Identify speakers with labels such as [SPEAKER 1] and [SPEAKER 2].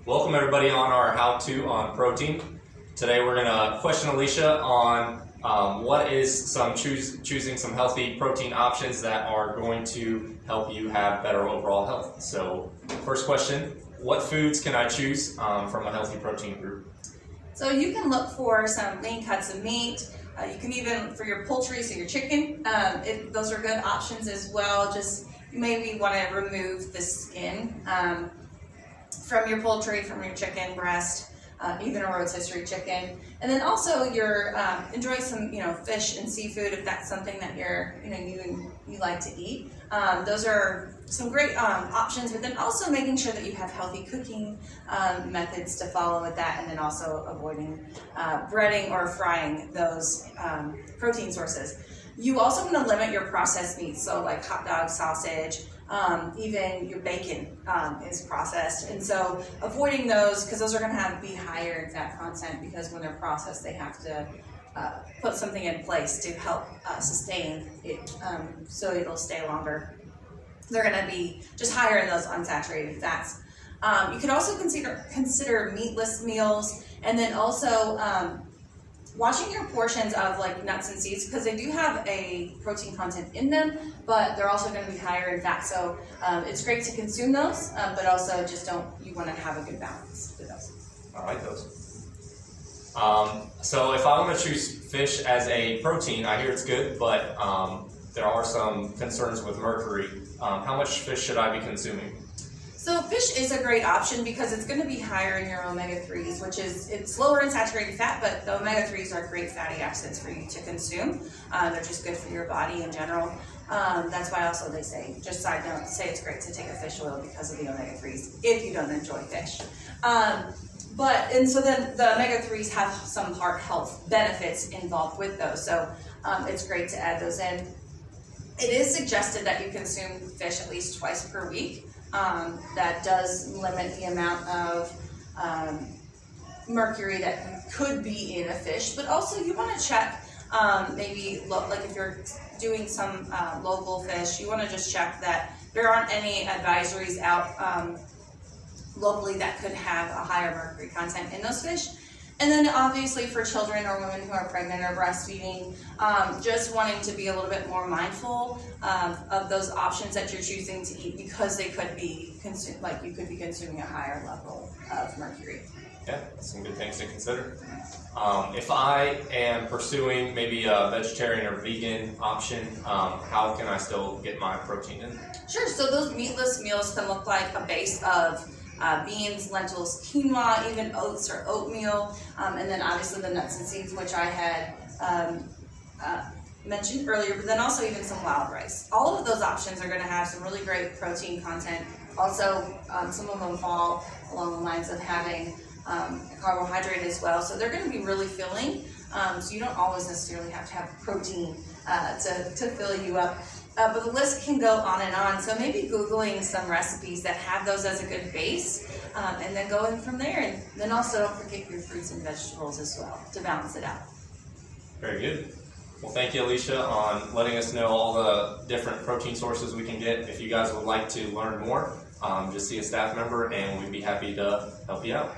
[SPEAKER 1] Welcome everybody on our how-to on protein. Today we're going to question Allisha on what is choosing some healthy protein options that are going to help you have better overall health. So first question, what foods can I choose from a healthy protein group?
[SPEAKER 2] So you can look for some lean cuts of meat. You can even, for your poultry, so your chicken, those are good options as well. Just you maybe want to remove the skin from your poultry, from your chicken breast, even a rotisserie chicken. And then also enjoy some fish and seafood if that's something that you like to eat. Those are some great options, but then also making sure that you have healthy cooking methods to follow with that, and then also avoiding breading or frying those protein sources. You also want to limit your processed meats, so like hot dog, sausage, even your bacon is processed, and so avoiding those, because those are going to be higher in fat content, because when they're processed they have to put something in place to help sustain it, so it'll stay longer. They're going to be just higher in those unsaturated fats. You could also consider meatless meals, and then also watching your portions of like nuts and seeds, because they do have a protein content in them, but they're also going to be higher in fat. So it's great to consume those, but also you want to have a good balance with those.
[SPEAKER 1] I like those. So if I want to choose fish as a protein, I hear it's good, but there are some concerns with mercury. How much fish should I be consuming?
[SPEAKER 2] So fish is a great option because it's going to be higher in your omega-3s, which it's lower in saturated fat, but the omega-3s are great fatty acids for you to consume. They're just good for your body in general. That's why also they say, just side note, say it's great to take a fish oil because of the omega-3s if you don't enjoy fish. And so then the omega-3s have some heart health benefits involved with those, so it's great to add those in. It is suggested that you consume fish at least twice per week. That does limit the amount of mercury that could be in a fish, but also you want to check, maybe look, like if you're doing some local fish, you want to just check that there aren't any advisories out locally that could have a higher mercury content in those fish. And then obviously for children or women who are pregnant or breastfeeding, just wanting to be a little bit more mindful of those options that you're choosing to eat, because they could be you could be consuming a higher level of mercury.
[SPEAKER 1] Yeah, that's some good things to consider. If I am pursuing maybe a vegetarian or vegan option, how can I still get my protein in?
[SPEAKER 2] Sure, so those meatless meals can look like a base of beans, lentils, quinoa, even oats or oatmeal, and then obviously the nuts and seeds, which I had mentioned earlier, but then also even some wild rice. All of those options are going to have some really great protein content. Also, some of them fall along the lines of having carbohydrate as well, so they're going to be really filling, so you don't always necessarily have to have protein to fill you up. But the list can go on and on, so maybe Googling some recipes that have those as a good base, and then going from there. And then also don't forget your fruits and vegetables as well to balance it out.
[SPEAKER 1] Very good. Well, thank you, Allisha, on letting us know all the different protein sources we can get. If you guys would like to learn more, just see a staff member and we'd be happy to help you out.